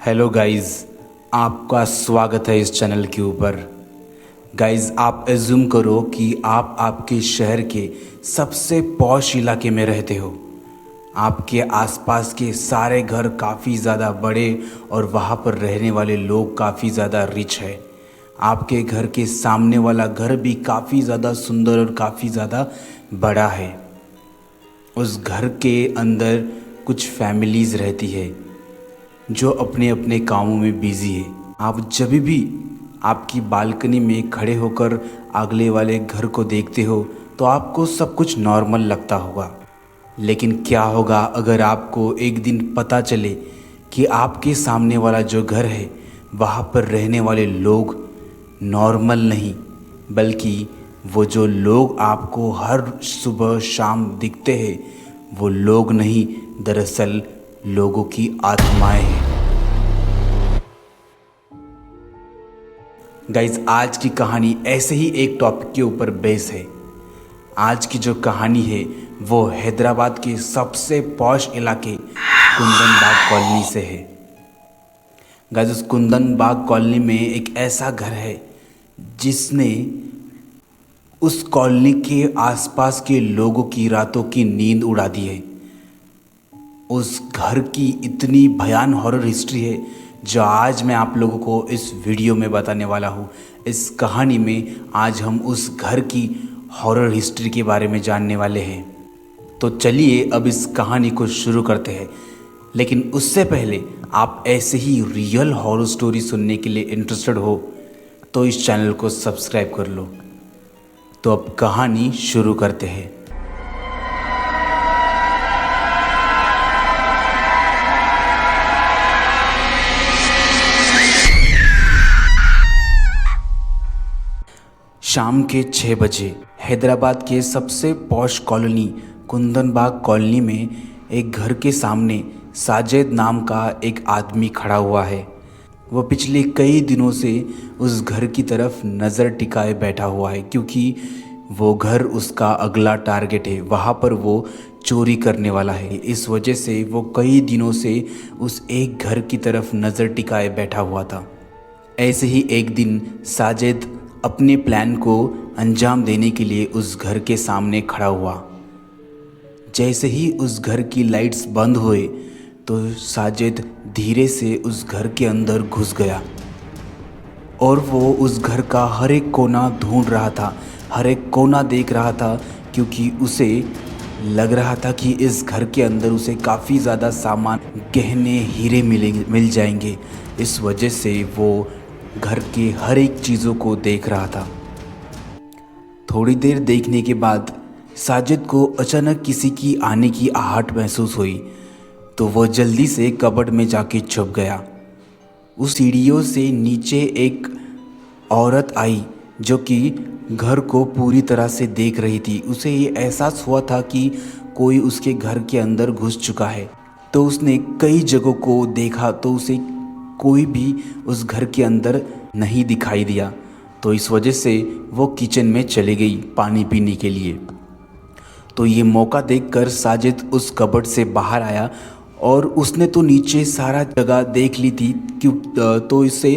Hello guys, आपका स्वागत है इस चैनल के ऊपर। गाइस, आप एज्यूम करो कि आप आपके शहर के सबसे पॉश इलाके में रहते हो। आपके आसपास के सारे घर काफ़ी ज़्यादा बड़े और वहाँ पर रहने वाले लोग काफ़ी ज़्यादा रिच है। आपके घर के सामने वाला घर भी काफ़ी ज़्यादा सुंदर और काफ़ी ज़्यादा बड़ा है। उस घर के अंदर कुछ फैमिलीज़ रहती है जो अपने अपने कामों में बिजी है। आप जब भी आपकी बालकनी में खड़े होकर अगले वाले घर को देखते हो तो आपको सब कुछ नॉर्मल लगता होगा। लेकिन क्या होगा अगर आपको एक दिन पता चले कि आपके सामने वाला जो घर है वहाँ पर रहने वाले लोग नॉर्मल नहीं, बल्कि वो जो लोग आपको हर सुबह शाम दिखते हैं वो लोग नहीं, दरअसल लोगों की आत्माएं हैं। गाइज, आज की कहानी ऐसे ही एक टॉपिक के ऊपर बेस है। आज की जो कहानी है वो हैदराबाद के सबसे पॉश इलाके कुंदन बाग कॉलोनी से है। गाइज, उस कुंदन बाग कॉलोनी में एक ऐसा घर है जिसने उस कॉलोनी के आसपास के लोगों की रातों की नींद उड़ा दी है। उस घर की इतनी भयान हॉरर हिस्ट्री है जो आज मैं आप लोगों को इस वीडियो में बताने वाला हूँ। इस कहानी में आज हम उस घर की हॉरर हिस्ट्री के बारे में जानने वाले हैं। तो चलिए अब इस कहानी को शुरू करते हैं। लेकिन उससे पहले आप ऐसे ही रियल हॉरर स्टोरी सुनने के लिए इंटरेस्टेड हो तो इस चैनल को सब्सक्राइब कर लो। तो अब कहानी शुरू करते हैं। शाम के 6 बजे हैदराबाद के सबसे पॉश कॉलोनी कुंदन बाग कॉलोनी में एक घर के सामने साजिद नाम का एक आदमी खड़ा हुआ है। वह पिछले कई दिनों से उस घर की तरफ नज़र टिकाए बैठा हुआ है क्योंकि वो घर उसका अगला टारगेट है। वहाँ पर वो चोरी करने वाला है। इस वजह से वो कई दिनों से उस एक घर की तरफ नज़र टिकाए बैठा हुआ था। ऐसे ही एक दिन साजिद अपने प्लान को अंजाम देने के लिए उस घर के सामने खड़ा हुआ। जैसे ही उस घर की लाइट्स बंद हुए तो साजिद धीरे से उस घर के अंदर घुस गया और वो उस घर का हर एक कोना ढूंढ रहा था, हर एक कोना देख रहा था, क्योंकि उसे लग रहा था कि इस घर के अंदर उसे काफ़ी ज़्यादा सामान, गहने, हीरे मिल जाएंगे। इस वजह से वो घर के हर एक चीज़ों को देख रहा था। थोड़ी देर देखने के बाद साजिद को अचानक किसी की आने की आहट महसूस हुई तो वह जल्दी से कबर्ड में जाके छुप गया। उस सीढ़ियों से नीचे एक औरत आई जो कि घर को पूरी तरह से देख रही थी। उसे ये एहसास हुआ था कि कोई उसके घर के अंदर घुस चुका है। तो उसने कई जगहों को देखा तो उसे कोई भी उस घर के अंदर नहीं दिखाई दिया। तो इस वजह से वो किचन में चली गई पानी पीने के लिए। तो ये मौका देखकर साजिद उस कबर्ड से बाहर आया और उसने तो नीचे सारा जगह देख ली थी तो इससे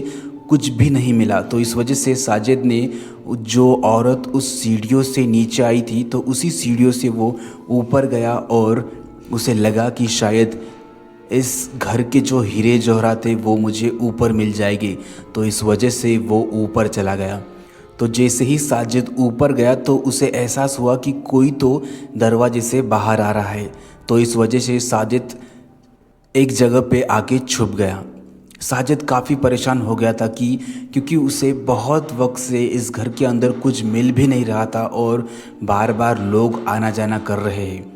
कुछ भी नहीं मिला। तो इस वजह से साजिद ने, जो औरत उस सीढ़ियों से नीचे आई थी, तो उसी सीढ़ियों से वो ऊपर गया और उसे लगा कि शायद इस घर के जो हीरे जवाहरात थे वो मुझे ऊपर मिल जाएंगे। तो इस वजह से वो ऊपर चला गया। तो जैसे ही साजिद ऊपर गया तो उसे एहसास हुआ कि कोई तो दरवाजे से बाहर आ रहा है। तो इस वजह से साजिद एक जगह पे आके छुप गया। साजिद काफ़ी परेशान हो गया था क्योंकि उसे बहुत वक्त से इस घर के अंदर कुछ मिल भी नहीं रहा था और बार बार लोग आना जाना कर रहे हैं।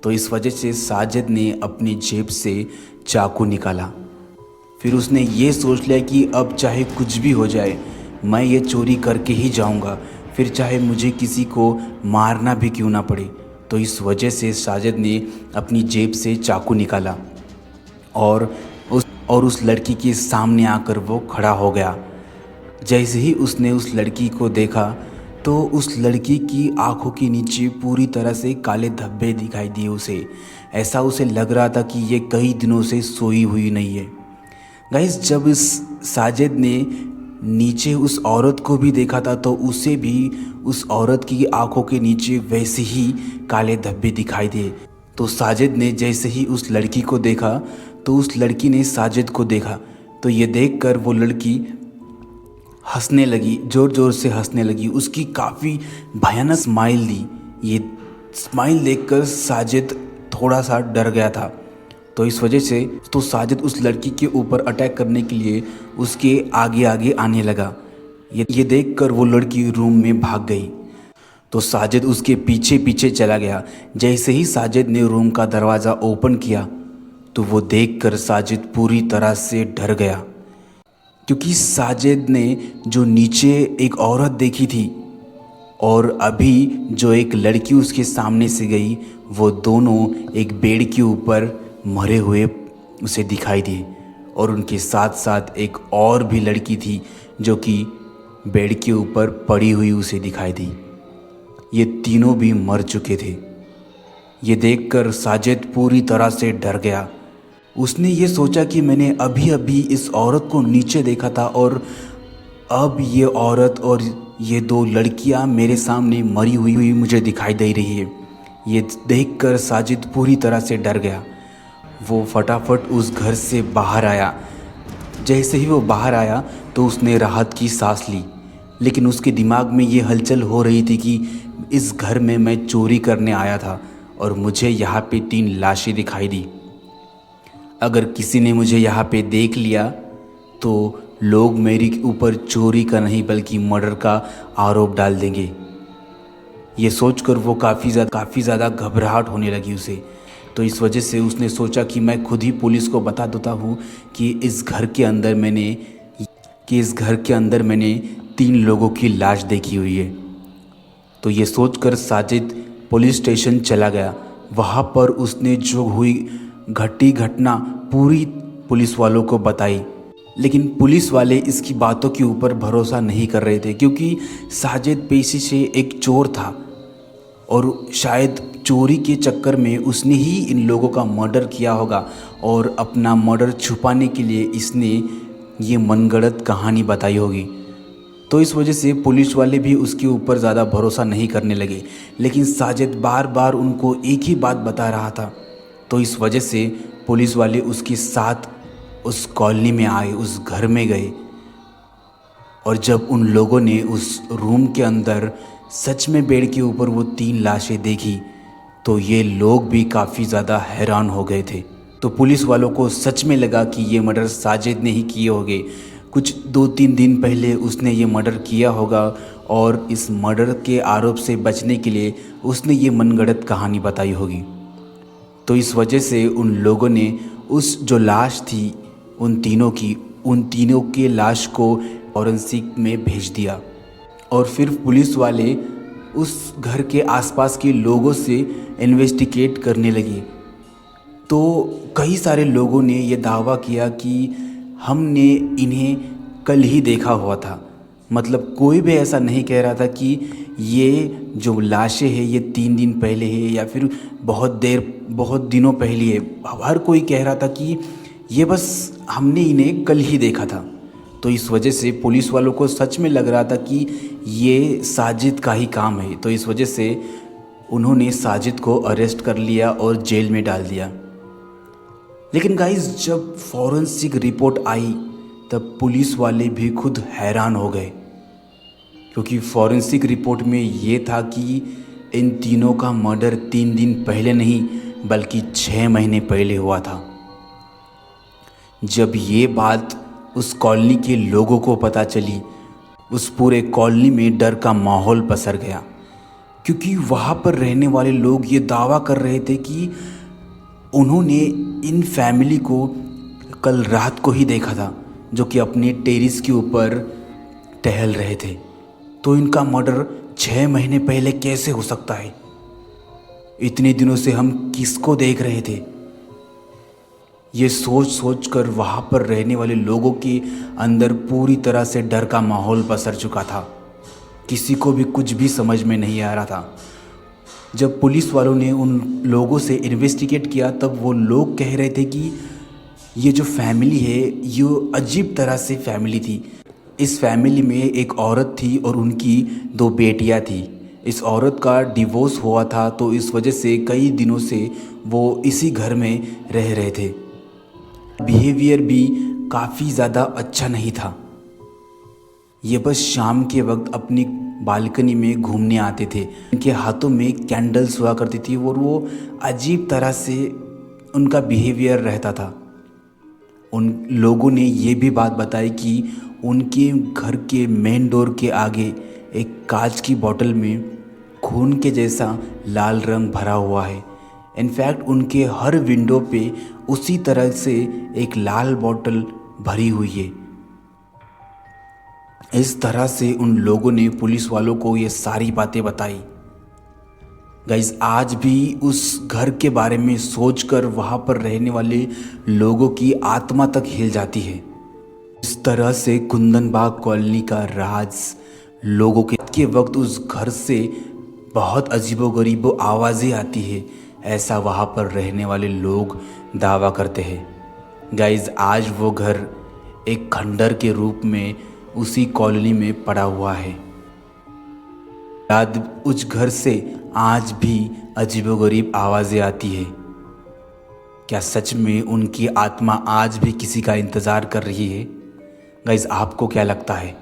तो इस वजह से साजिद ने अपनी जेब से चाकू निकाला। फिर उसने ये सोच लिया कि अब चाहे कुछ भी हो जाए मैं ये चोरी करके ही जाऊंगा, फिर चाहे मुझे किसी को मारना भी क्यों ना पड़े। तो इस वजह से साजिद ने अपनी जेब से चाकू निकाला और उस लड़की के सामने आकर वो खड़ा हो गया। जैसे ही उसने उस लड़की को देखा तो उस लड़की की आंखों के नीचे पूरी तरह से काले धब्बे दिखाई दिए उसे। ऐसा उसे लग रहा था कि ये कई दिनों से सोई हुई नहीं है। गाइस जब इस साजिद ने नीचे उस औरत को भी देखा था तो उसे भी उस औरत की आंखों के नीचे वैसे ही काले धब्बे दिखाई दिए। तो साजिद ने जैसे ही उस लड़की को देखा तो उस लड़की ने साजिद को देखा। तो ये देखकर वो लड़की हंसने लगी, ज़ोर ज़ोर से हंसने लगी। उसकी काफ़ी भयानक स्माइल दी। ये स्माइल देखकर साजिद थोड़ा सा डर गया था। तो इस वजह से तो साजिद उस लड़की के ऊपर अटैक करने के लिए उसके आगे आगे आने लगा। ये देखकर वो लड़की रूम में भाग गई। तो साजिद उसके पीछे पीछे चला गया। जैसे ही साजिद ने रूम का दरवाज़ा ओपन किया तो वो देखकर साजिद पूरी तरह से डर गया, क्योंकि साजिद ने जो नीचे एक औरत देखी थी और अभी जो एक लड़की उसके सामने से गई, वो दोनों एक बेड के ऊपर मरे हुए उसे दिखाई दिए। और उनके साथ साथ एक और भी लड़की थी जो कि बेड के ऊपर पड़ी हुई उसे दिखाई दी। ये तीनों भी मर चुके थे। ये देखकर साजिद पूरी तरह से डर गया। उसने ये सोचा कि मैंने अभी अभी इस औरत को नीचे देखा था और अब ये औरत और ये दो लड़कियां मेरे सामने मरी हुई मुझे दिखाई दे रही है। ये देखकर साजिद पूरी तरह से डर गया। वो फटाफट उस घर से बाहर आया। जैसे ही वो बाहर आया तो उसने राहत की सांस ली, लेकिन उसके दिमाग में ये हलचल हो रही थी कि इस घर में मैं चोरी करने आया था और मुझे यहाँ पे 3 लाशें दिखाई दी। अगर किसी ने मुझे यहाँ पे देख लिया तो लोग मेरे ऊपर चोरी का नहीं बल्कि मर्डर का आरोप डाल देंगे। ये सोचकर वो काफ़ी ज़्यादा घबराहट होने लगी उसे। तो इस वजह से उसने सोचा कि मैं खुद ही पुलिस को बता देता हूँ कि इस घर के अंदर मैंने 3 लोगों की लाश देखी हुई है। तो ये सोचकर साजिद पुलिस स्टेशन चला गया। वहाँ पर उसने जो हुई घटना पूरी पुलिस वालों को बताई, लेकिन पुलिस वाले इसकी बातों के ऊपर भरोसा नहीं कर रहे थे, क्योंकि साजिद पेशे से एक चोर था और शायद चोरी के चक्कर में उसने ही इन लोगों का मर्डर किया होगा और अपना मर्डर छुपाने के लिए इसने ये मनगढ़ंत कहानी बताई होगी। तो इस वजह से पुलिस वाले भी उसके ऊपर ज़्यादा भरोसा नहीं करने लगे। लेकिन साजिद बार बार उनको एक ही बात बता रहा था। तो इस वजह से पुलिस वाले उसके साथ उस कॉलोनी में आए, उस घर में गए। और जब उन लोगों ने उस रूम के अंदर सच में बेड के ऊपर वो 3 लाशें देखी तो ये लोग भी काफ़ी ज़्यादा हैरान हो गए थे। तो पुलिस वालों को सच में लगा कि ये मर्डर साजिद ने ही किए होंगे। कुछ 2-3 दिन पहले उसने ये मर्डर किया होगा और इस मर्डर के आरोप से बचने के लिए उसने ये मनगढ़ंत कहानी बताई होगी। तो इस वजह से उन लोगों ने उस जो लाश थी उन तीनों के लाश को फॉरेंसिक में भेज दिया। और फिर पुलिस वाले उस घर के आसपास के लोगों से इन्वेस्टिगेट करने लगे। तो कई सारे लोगों ने ये दावा किया कि हमने इन्हें कल ही देखा हुआ था। मतलब कोई भी ऐसा नहीं कह रहा था कि ये जो लाशें हैं ये 3 दिन पहले है या फिर बहुत दिनों पहले है। हर कोई कह रहा था कि ये बस हमने इन्हें कल ही देखा था। तो इस वजह से पुलिस वालों को सच में लग रहा था कि ये साजिद का ही काम है। तो इस वजह से उन्होंने साजिद को अरेस्ट कर लिया और जेल में डाल दिया। लेकिन गाइस जब फॉरेंसिक रिपोर्ट आई तब पुलिस वाले भी खुद हैरान हो गए, क्योंकि फॉरेंसिक रिपोर्ट में ये था कि इन तीनों का मर्डर 3 दिन पहले नहीं बल्कि 6 महीने पहले हुआ था। जब ये बात उस कॉलोनी के लोगों को पता चली, उस पूरे कॉलोनी में डर का माहौल पसर गया, क्योंकि वहाँ पर रहने वाले लोग ये दावा कर रहे थे कि उन्होंने इन फैमिली को कल रात को ही देखा था, जो कि अपने टेरिस के ऊपर टहल रहे थे। तो इनका मर्डर 6 महीने पहले कैसे हो सकता है? इतने दिनों से हम किसको देख रहे थे? ये सोच कर वहाँ पर रहने वाले लोगों के अंदर पूरी तरह से डर का माहौल पसर चुका था। किसी को भी कुछ भी समझ में नहीं आ रहा था। जब पुलिस वालों ने उन लोगों से इन्वेस्टिगेट किया तब वो लोग कह रहे थे कि ये जो फैमिली है ये अजीब तरह से फैमिली थी। इस फैमिली में एक औरत थी और उनकी 2 बेटियां थी। इस औरत का डिवोर्स हुआ था तो इस वजह से कई दिनों से वो इसी घर में रह रहे थे। बिहेवियर भी काफ़ी ज़्यादा अच्छा नहीं था। ये बस शाम के वक्त अपनी बालकनी में घूमने आते थे। उनके हाथों में कैंडल्स हुआ करती थी और वो अजीब तरह से उनका बिहेवियर रहता था। उन लोगों ने ये भी बात बताई कि उनके घर के मेन डोर के आगे एक कांच की बोतल में खून के जैसा लाल रंग भरा हुआ है। इनफैक्ट उनके हर विंडो पे उसी तरह से एक लाल बोतल भरी हुई है। इस तरह से उन लोगों ने पुलिस वालों को ये सारी बातें बताई। गाइस, आज भी उस घर के बारे में सोचकर वहाँ पर रहने वाले लोगों की आत्मा तक हिल जाती है। इस तरह से कुंदनबाग कॉलोनी का राज लोगों के वक्त उस घर से बहुत अजीबोगरीब आवाज़ें आती है, ऐसा वहाँ पर रहने वाले लोग दावा करते हैं। गाइस, आज वो घर एक खंडर के रूप में उसी कॉलोनी में पड़ा हुआ है। याद उस घर से आज भी अजीबोगरीब आवाज़ें आती है। क्या सच में उनकी आत्मा आज भी किसी का इंतज़ार कर रही है? गाइस, आपको क्या लगता है?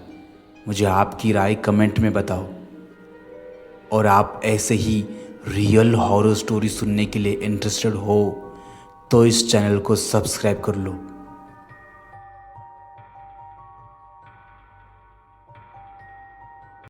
मुझे आपकी राय कमेंट में बताओ। और आप ऐसे ही रियल हॉरर स्टोरी सुनने के लिए इंटरेस्टेड हो तो इस चैनल को सब्सक्राइब कर लो।